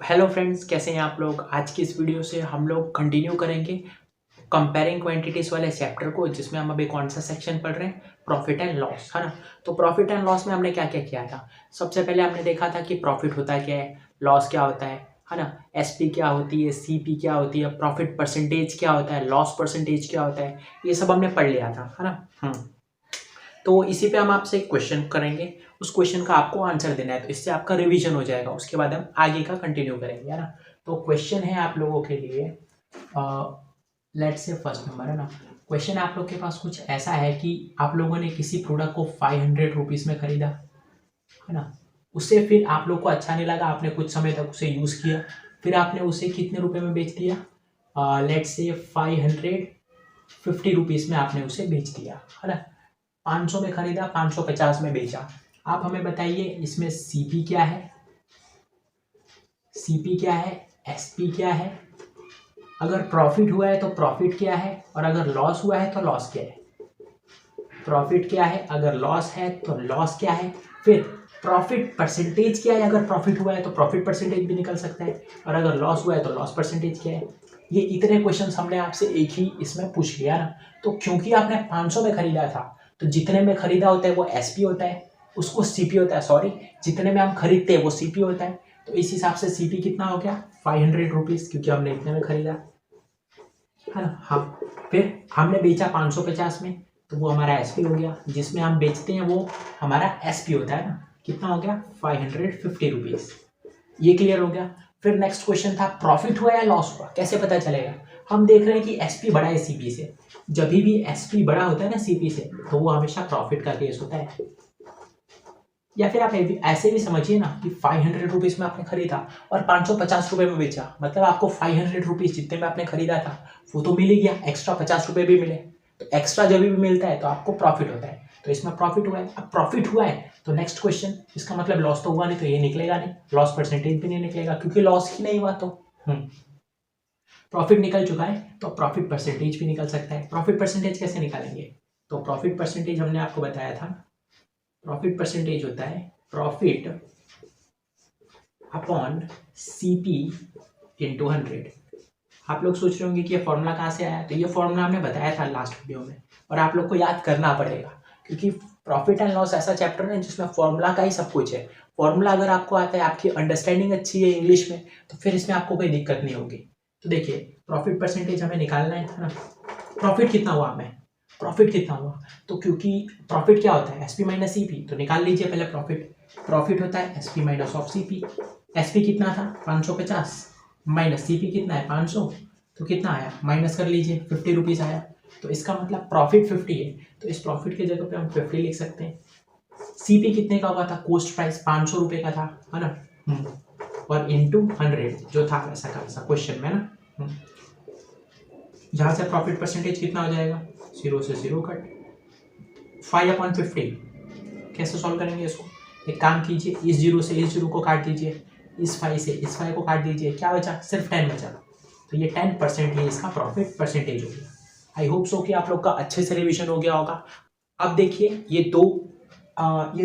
Hello friends, कैसे हैं आप लोग। आज की इस वीडियो से हम लोग कंटिन्यू करेंगे कंपेयरिंग क्वांटिटीज़ वाले चैप्टर को, जिसमें हम अभी कौन सा सेक्शन पढ़ रहे हैं, प्रॉफिट एंड लॉस, है ना। तो प्रॉफिट एंड लॉस में हमने क्या क्या किया था। सबसे पहले हमने देखा था कि प्रॉफिट होता क्या है, लॉस क्या होता है ना, एसपी क्या होती है, सीपी क्या होती है, प्रॉफिट परसेंटेज क्या होता है, लॉस परसेंटेज क्या होता है, ये सब हमने पढ़ लिया था, है ना। तो इसी पे हम आपसे एक क्वेश्चन करेंगे, उस क्वेश्चन का आपको आंसर देना है, तो इससे आपका रिवीजन हो जाएगा। उसके बाद हम आगे का कंटिन्यू करेंगे, है ना। तो क्वेश्चन है आप लोगों के लिए, लेट्स से फर्स्ट नंबर, है ना। क्वेश्चन आप लोग के पास कुछ ऐसा है कि आप लोगों ने किसी प्रोडक्ट को 500 रुपीज़ में खरीदा, है ना। उससे फिर आप लोग को अच्छा नहीं लगा, आपने कुछ समय तक उसे यूज़ किया, फिर आपने उसे कितने रुपए में बेच दिया, लेट्स से 550 रुपीज़ में आपने उसे बेच दिया, है ना। 500 में खरीदा, 550 में बेचा। आप हमें बताइए इसमें सीपी क्या है, सीपी क्या है, एसपी क्या है, अगर प्रॉफिट हुआ है तो प्रॉफिट क्या है, और अगर लॉस हुआ है तो लॉस क्या है। प्रॉफिट क्या है, अगर लॉस है तो लॉस क्या है, फिर प्रॉफिट परसेंटेज क्या है, अगर प्रॉफिट हुआ है तो प्रॉफिट परसेंटेज भी निकल सकता है, और अगर लॉस हुआ है तो लॉस परसेंटेज क्या है। ये इतने क्वेश्चंस हमने आपसे एक ही इसमें पूछ लिया ना। तो क्योंकि आपने 500 में खरीदा था, तो जितने में खरीदा होता है वो एसपी होता है, उसको सीपी होता है, सॉरी, जितने में हम खरीदते हैं वो सीपी होता है। तो इस हिसाब से सीपी कितना हो गया, 500 रुपीज़, क्योंकि हमने इतने में खरीदा, है ना। हम फिर हमने बेचा 550 में, तो वो हमारा एसपी हो गया, जिसमें हम बेचते हैं वो हमारा एसपी होता है ना। कितना हो गया, 550 रुपीज़। ये क्लियर हो गया। फिर नेक्स्ट क्वेश्चन था, प्रॉफिट हुआ या लॉस हुआ, कैसे पता चलेगा। हम देख रहे हैं कि एसपी बड़ा है सीपी से, जब भी एसपी बड़ा होता है ना सीपी से, तो वो हमेशा प्रॉफिट का केस होता है। या फिर आप ऐसे भी समझिए ना कि 500 रुपीज़ में आपने खरीदा और 550 रुपये में बेचा, मतलब आपको 500 रुपीज़ जितने में आपने खरीदा था वो तो मिल ही गया, एक्स्ट्रा 50 रुपये भी मिले। तो एक्स्ट्रा जब भी मिलता है तो आपको प्रॉफिट होता है, तो इसमें प्रॉफिट हुआ है। अब प्रॉफिट हुआ है तो नेक्स्ट क्वेश्चन, इसका मतलब लॉस तो हुआ नहीं, तो ये निकलेगा नहीं, लॉस परसेंटेज भी नहीं निकलेगा, क्योंकि लॉस ही नहीं हुआ। तो प्रॉफिट निकल चुका है तो प्रॉफिट परसेंटेज भी निकल सकता है। प्रॉफिट परसेंटेज कैसे निकालेंगे, तो प्रॉफिट परसेंटेज हमने आपको बताया था, प्रॉफिट परसेंटेज होता है प्रॉफिट अपॉन सीपी इंटू 100। आप लोग सोच रहे होंगे कि ये फॉर्मूला कहाँ से आया, तो ये फॉर्मूला हमने बताया था लास्ट वीडियो में, और आप लोग को याद करना पड़ेगा, क्योंकि प्रॉफिट एंड लॉस ऐसा चैप्टर है जिसमें फॉर्मूला का ही सब कुछ है। फॉर्मूला अगर आपको आता है, आपकी अंडरस्टैंडिंग अच्छी है इंग्लिश में, तो फिर इसमें आपको कोई दिक्कत नहीं होगी। तो देखिए, प्रॉफिट परसेंटेज हमें निकालना है ना। प्रॉफिट कितना हुआ हमें, प्रॉफिट कितना हुआ, तो क्योंकि प्रॉफिट क्या होता है, एसपी माइनस सीपी, तो निकाल लीजिए पहले प्रॉफिट। प्रॉफिट होता है SP minus of CP. SP कितना था 550, माइनस सीपी कितना है 500, तो कितना आया, माइनस कर लीजिए, 50 रुपीज़ आया। तो इसका मतलब प्रॉफिट 50 है, तो इस प्रॉफिट की जगह पे हम 50 लिख सकते हैं। सीपी कितने का हुआ था, कॉस्ट प्राइस 500 रुपये का था, है ना। और इंटू 100 जो था वैसा का वैसा क्वेश्चन में ना। जहाँ से प्रॉफिट परसेंटेज कितना हो जाएगा, 0 से 0 कट, 5/50। कैसे सॉल्व करेंगे इसको, एक काम कीजिए, इस 0 से इस 0 को काट दीजिए, इस 5 से इस 5 को काट दीजिए, क्या बचा, सिर्फ 10 बचा। तो ये 10% ये इसका प्रॉफिट परसेंटेज हो गया। आई होप सो कि आप लोग का अच्छे से रिविजन हो गया होगा। अब देखिए, ये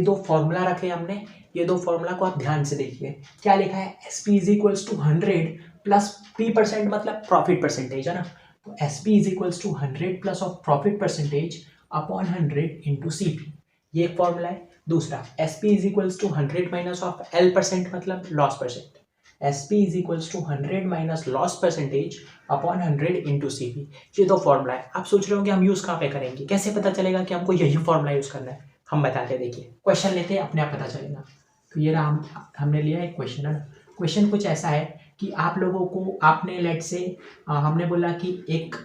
दो फॉर्मूला रखे हमने, ये दो फॉर्मूला को आप ध्यान से देखिए। क्या लिखा है, S P is equals to 100 plus P% मतलब प्रॉफिट परसेंटेज, है ना। तो S P is equals to 100 plus of profit percentage upon 100 into C P, ये एक फॉर्मूला है। दूसरा, S P is equals to 100 minus of L% मतलब loss percent, S P is equals to 100 minus loss percentage upon 100 into C P. ये दो formula है। आप सोच रहे होंगे हम यूज़ कहाँ पे करेंगे, कैसे पता चलेगा कि हमको यही फॉर्मूला यूज़ करना है। हम बताते हैं, देखिए क्वेश्चन लेते हैं, अपने आप पता चलेगा। तो ये रहा, हमने लिया एक क्वेश्चन, है ना। क्वेश्चन कुछ ऐसा है कि आप लोगों को, आपने लेट से हमने बोला कि एक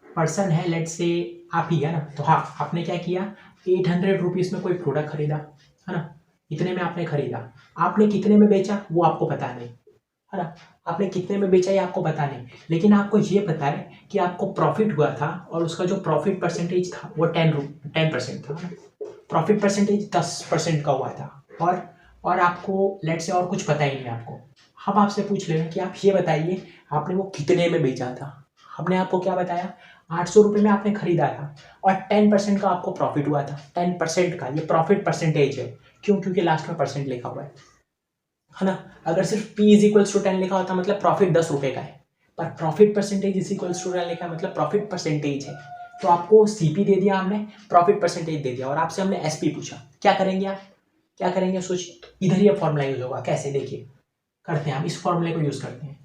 पर्सन है, लेट से आप ही, है ना। तो हाँ, आपने क्या किया, 800 रुपीज़ में कोई प्रोडक्ट खरीदा, है ना। इतने में आपने खरीदा, आपने कितने में बेचा वो आपको पता नहीं, है ना। आपने कितने में बेचा ये आपको पता नहीं, लेकिन आपको ये पता है कि आपको प्रॉफिट हुआ था, और उसका जो प्रॉफिट परसेंटेज था वो 10% था, प्रॉफिट परसेंटेज 10% का हुआ था। और आपको लेट से और कुछ पता ही नहीं आपको। हम आपसे पूछ रहे हैं कि आप ये बताइए आपने वो कितने में बेचा था। हमने आपको क्या बताया, 800 रुपये में आपने खरीदा था, और 10% का आपको प्रॉफिट हुआ था। 10% का, ये प्रॉफिट परसेंटेज है, क्यों, क्योंकि लास्ट में परसेंट लिखा हुआ है। है ना। अगर सिर्फ P इज इक्वल्स टू 10 लिखा होता मतलब प्रॉफिट 10 रुपये का है, पर profit percentage is equals to 10 लिखा है मतलब प्रॉफिट परसेंटेज है। तो आपको CP दे दिया हमने, प्रॉफिट परसेंटेज दे दिया, और आपसे हमने SP पूछा। क्या करेंगे आप, क्या करेंगे सोचिए। इधर ये फॉर्मूला यूज होगा, कैसे देखिए करते हैं हम, इस फॉर्मूले को यूज करते हैं।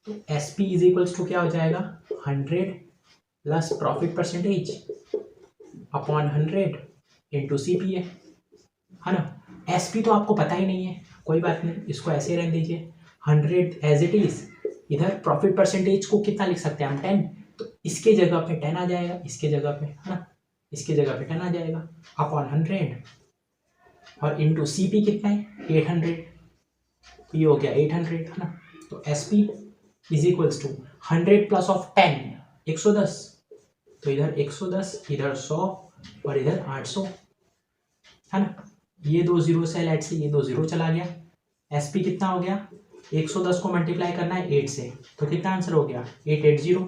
तो SP इज इक्वल्स टू क्या हो जाएगा, 100 plus profit percentage upon 100 into CP है ना। SP तो आपको पता ही नहीं है, कोई बात नहीं, इसको ऐसे ही रहने दीजिए, 100 एज इट इज। इधर प्रॉफिट परसेंटेज को कितना लिख सकते हैं हम, 10, तो इसके जगह पे 10 आ जाएगा, इसके जगह पे, है ना, इसके जगह पे 10 आ जाएगा अपॉन 100, और इंटू CP कितना है, 800, ये हो गया 800, है ना। तो SP is equals to 100 plus of 10, 110, तो इधर 110, इधर 100 और इधर 800, है ना। ये 2 जीरो से लेट से ये 2 जीरो चला गया। SP कितना हो गया, 110 को मल्टीप्लाई करना है 8 से, तो कितना आंसर हो गया, 880।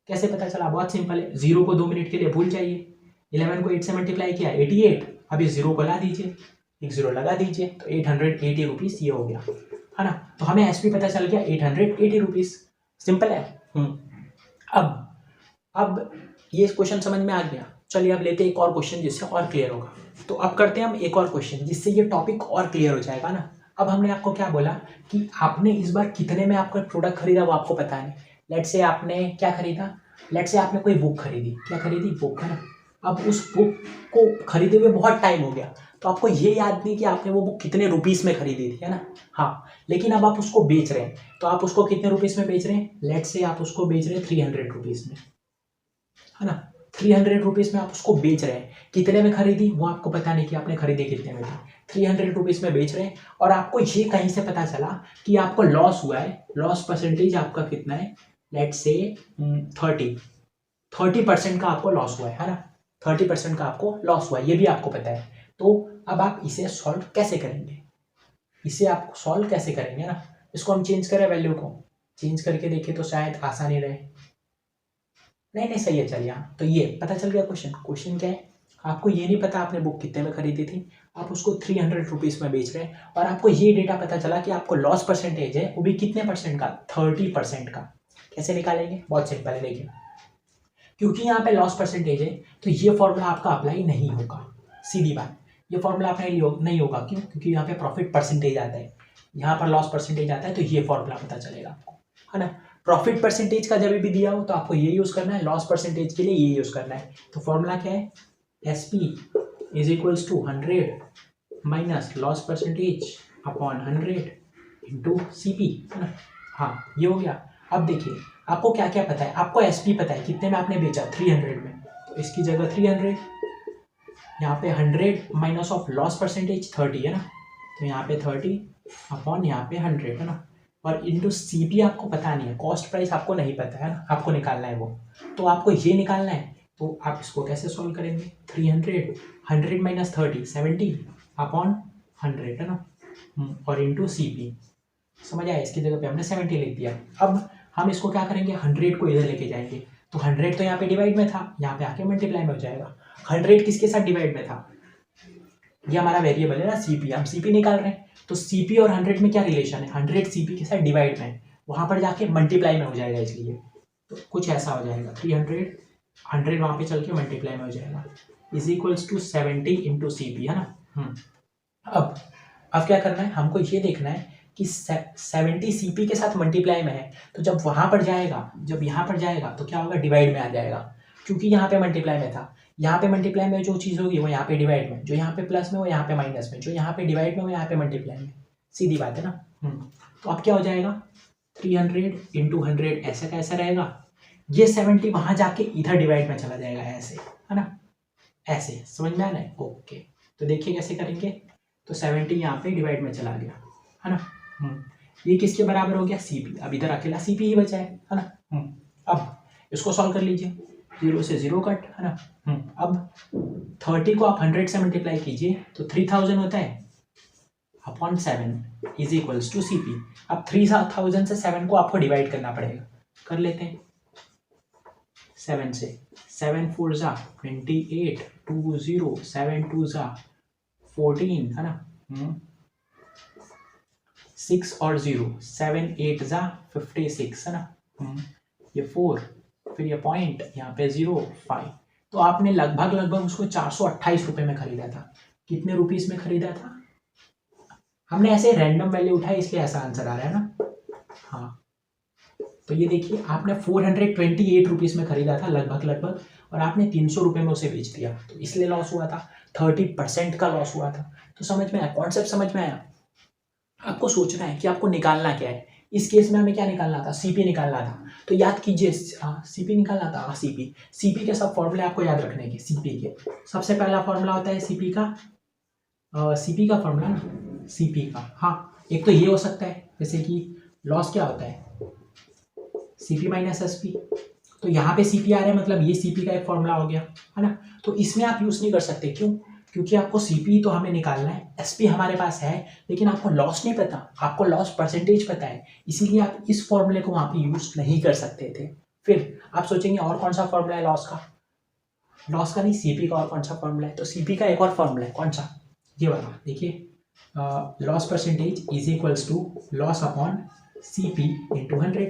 कैसे पता चला, बहुत सिंपल है, 0 को 2 मिनट के लिए भूल जाइए, 11 को 8 से मल्टीप्लाई किया 88, अब इस 0 को ला दीजिए, एक 0 लगा दीजिए, तो 880 रुपीज़ ये हो गया, है ना। तो हमें SP पता चल गया 880 रुपीज़, सिंपल है। अब ये क्वेश्चन समझ में आ गया। चलिए अब लेते हैं एक और क्वेश्चन जिससे और क्लियर होगा। तो अब करते हैं हम एक और क्वेश्चन जिससे ये टॉपिक और क्लियर हो जाएगा ना। अब हमने आपको क्या बोला कि आपने इस बार कितने में आपका प्रोडक्ट खरीदा वो आपको पता नहीं। लेट से आपने क्या खरीदा, लेट से आपने कोई बुक खरीदी, क्या खरीदी, बुक, है ना। अब उस बुक को खरीदे हुए बहुत टाइम हो गया, तो आपको ये याद नहीं कि आपने वो बुक कितने रुपीज़ में खरीदी थी, है ना। हाँ, लेकिन अब आप उसको बेच रहे हैं, तो आप उसको कितने रुपीज़ में बेच रहे हैं, लेट से आप उसको बेच रहे हैं 300 रुपीज़ में, है ना। 300 रुपीज़ में आप उसको बेच रहे हैं, कितने में खरीदी वो आपको पता नहीं कि आपने खरीदी कितने में थी, 300 रुपीज़ में बेच रहे हैं। और आपको ये कहीं से पता चला कि आपको लॉस हुआ है, लॉस परसेंटेज आपका कितना है, लेट से 30% का आपको लॉस हुआ है ना, 30% का आपको लॉस हुआ है, ये भी आपको पता है। तो अब आप इसे सॉल्व कैसे करेंगे, इसे आप सॉल्व कैसे करेंगे ना। इसको हम चेंज करें, वैल्यू को चेंज करके देखें तो शायद आसानी रहे। नहीं सही है, चलिए। हाँ, तो ये पता चल गया क्वेश्चन क्या है, आपको ये नहीं पता आपने बुक कितने में खरीदी थी, आप उसको 300 रुपीज़ में बेच रहे हैं, और आपको ये डेटा पता चला कि आपको लॉस परसेंटेज है वो भी कितने परसेंट का, 30% का। कैसे निकालेंगे, बहुत सिंपल है, देखिए। क्योंकि यहाँ पे लॉस परसेंटेज है तो ये फॉर्मूला आपका अप्लाई नहीं होगा, सीधी बात, ये फॉर्मूला अप्लाई नहीं होगा। क्यों, क्योंकि यहाँ पे प्रॉफिट परसेंटेज आता है, यहाँ पर लॉस परसेंटेज आता है, तो ये फॉर्मूला पता चलेगा आपको, है ना। प्रॉफिट परसेंटेज का जब भी दिया हो तो आपको ये यूज़ करना है, लॉस परसेंटेज के लिए ये यूज़ करना है। तो फॉर्मूला क्या है, SP is equals to 100 minus loss percentage upon 100 into CP, है ना। हाँ, ये हो गया। अब देखिए आपको क्या क्या पता है, आपको SP पता है कितने में आपने बेचा, 300 में, तो इसकी जगह 300, यहाँ पे 100 माइनस ऑफ लॉस परसेंटेज 30, है ना, तो यहाँ पे 30 अपॉन यहाँ पे 100, है ना। और इंटू CP आपको पता नहीं है, कॉस्ट प्राइस आपको नहीं पता है ना, आपको निकालना है वो, तो आपको ये निकालना है। तो आप इसको कैसे सॉल्व करेंगे, 100 माइनस 30 70 अपॉन 100, है ना, और इंटू CP, समझ आया। इसकी जगह पे हमने 70 लिख दिया। अब हम इसको क्या करेंगे, 100 को इधर लेके जाएंगे, तो 100 तो यहाँ पे डिवाइड में था, यहाँ पे आके मल्टीप्लाई में हो जाएगा। 100 किसके साथ डिवाइड में था, ये हमारा वेरिएबल है ना CP, हम CP निकाल रहे हैं, तो CP और 100 में क्या रिलेशन है, 100 CP के साथ डिवाइड में, वहाँ पर जाके मल्टीप्लाई में हो जाएगा, इसलिए तो कुछ ऐसा हो जाएगा, 300 वहाँ पे चल के मल्टीप्लाई में हो जाएगा, is equals to 70 into CP, है ना। अब क्या करना है, हमको ये देखना है कि 70 CP के साथ मल्टीप्लाई में है, तो जब वहाँ पर जाएगा, जब यहाँ पर जाएगा तो क्या होगा, डिवाइड में आ जाएगा, क्योंकि यहाँ पे मल्टीप्लाई में था। यहाँ पे मल्टीप्लाई में जो चीज़ होगी वो यहाँ पे डिवाइड में, जो यहाँ पे प्लस में वो यहाँ पे माइनस में, जो यहाँ पे डिवाइड में वो यहाँ पे मल्टीप्लाई में, सीधी बात है ना। तो अब क्या हो जाएगा, 300 इंटू 100 ऐसा का ऐसा रहेगा, ये 70 वहाँ जाके इधर डिवाइड में चला जाएगा, ऐसे, है ना, ऐसे, समझ में आ रहा है। ओके, तो देखिए कैसे करेंगे, तो 70 यहाँ पे डिवाइड में चला गया, है ना। ये किसके बराबर हो गया, CP, अब इधर अकेला CP ही बचा है ना। अब इसको सॉल्व कर लीजिए, 0 से 0 कट, है ना। अब 30 को आप 100 से मल्टीप्लाई कीजिए तो 3000 होता है upon 7 is equals to CP। अब 3000 से 7 को आपको डिवाइड करना पड़ेगा, कर लेते हैं 7 से, 7 4 जा 28, 2 0 7 2 जा 14, है ना। 6 और 0, 7 8 जा 56 है ना। ये 4, फिर ये पॉइंट यहाँ पे 0 5। तो आपने लगभग उसको 428 रुपये में खरीदा था। कितने रुपीस में खरीदा था? हमने ऐसे रैंडम वैल्यू उठाई इसलिए ऐसा आंसर आ रहा है ना। हाँ, तो ये देखिए आपने 428 रुपीस में खरीदा था लगभग, और आपने 300 रुपये में उसे बेच दिया, तो इसलिए लॉस हुआ था। 30% का लॉस हुआ था। तो समझ में आया, कॉन्सेप्ट समझ में आया। आपको सोचना है कि आपको निकालना क्या है। इस केस में हमें क्या निकालना था? सीपी निकालना था। तो याद कीजिए, सीपी निकालना था। सीपी के सब फॉर्मूले आपको याद रखने के। सीपी के सबसे पहला फॉर्मूला होता है सीपी का फॉर्मूला ना, सीपी का। हाँ, एक तो ये हो सकता है, जैसे कि लॉस क्या होता है, सीपी माइनस एसपी। तो यहाँ पे सीपी आ रहा है, मतलब ये सीपी का एक फॉर्मूला हो गया, है ना। तो इसमें आप यूज़ नहीं कर सकते, क्यों? क्योंकि आपको सीपी तो हमें निकालना है, एसपी हमारे पास है, लेकिन आपको लॉस नहीं पता, आपको लॉस परसेंटेज पता है, इसीलिए आप इस फॉर्मूले को वहाँ पे यूज़ नहीं कर सकते थे। फिर आप सोचेंगे और कौन सा फॉर्मूला है लॉस का नहीं, सीपी का और कौन सा फॉर्मूला है? तो सीपी का एक और फॉर्मूला है, कौन सा? ये वाला देखिए, loss percentage is equals to loss upon CP into 100।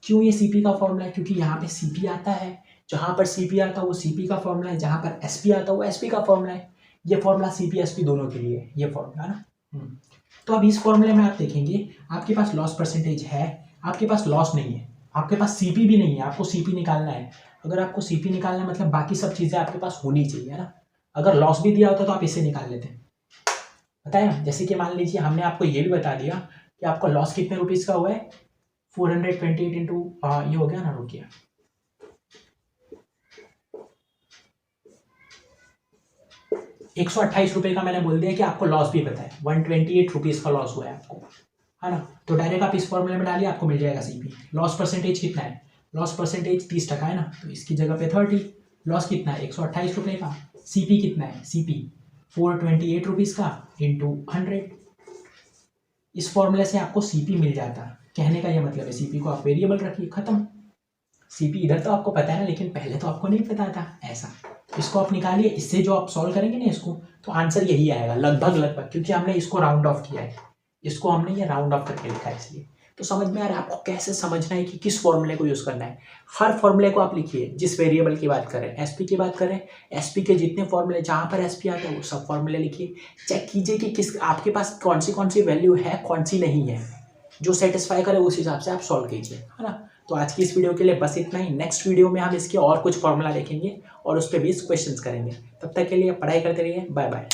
क्यों ये सीपी का फॉर्मूला है? क्योंकि यहाँ पे सीपी आता है, जहाँ पर सीपी आता है वो सीपी का फॉर्मूला है, जहाँ पर एसपी आता है वो एसपी का फॉर्मूला है। ये फॉर्मूला सीपी एसपी दोनों के लिए है, ये फॉर्मूला ना। तो अब इस फॉर्मूले में आप देखेंगे, आपके पास लॉस परसेंटेज है, आपके पास लॉस नहीं है, आपके पास सीपी भी नहीं है, आपको सीपी निकालना है। अगर आपको सीपी निकालना है मतलब बाकी सब चीज़ें आपके पास होनी चाहिए ना। अगर लॉस भी दिया होता तो आप इसे निकाल लेते। बताया, जैसे कि मान लीजिए हमने आपको ये भी बता दिया कि आपको लॉस कितने रुपीज़ का हुआ है, 428 इंटू ये हो गया ना, रुकिए, 128 रुपये का मैंने बोल दिया कि आपको लॉस भी पता है, 128 रुपीज़ का लॉस हुआ है आपको, है ना। तो डायरेक्ट आप इस फॉर्मूले में डालिए, आपको मिल जाएगा सीपी। लॉस परसेंटेज कितना है? लॉस परसेंटेज 30% है ना, तो इसकी जगह पे 30। लॉस कितना है? 128 रुपये का। सीपी कितना है? सीपी 428 रुपीज़ का इंटू 100। इस फॉर्मूले से आपको सीपी मिल जाता है। कहने का ये मतलब है सीपी को आप वेरिएबल रखिए, खत्म। सीपी इधर तो आपको पता है ना, लेकिन पहले तो आपको नहीं पता था ऐसा। इसको आप निकालिए, इससे जो आप सॉल्व करेंगे ना इसको, तो आंसर यही आएगा लगभग, क्योंकि हमने इसको राउंड ऑफ किया है, इसको हमने ये राउंड ऑफ करके लिखा है, इसलिए। तो समझ में आ रहा है आपको कैसे समझना है कि किस फॉर्मूले को यूज़ करना है। हर फॉर्मूले को आप लिखिए, जिस वेरिएबल की बात करें, एसपी की बात करें, एसपी के जितने फॉर्मूले जहाँ पर एसपी आता है वो सब फॉर्मूले लिखिए। चेक कीजिए कि किस आपके पास कौन सी वैल्यू है, कौन सी नहीं है, जो सेटिस्फाई करे उस हिसाब से आप सॉल्व कीजिए, है ना। तो आज की इस वीडियो के लिए बस इतना ही। नेक्स्ट वीडियो में हम इसके और कुछ फॉर्मूला देखेंगे और उस पर 20 क्वेश्चंस करेंगे। तब तक के लिए पढ़ाई करते रहिए। Bye bye.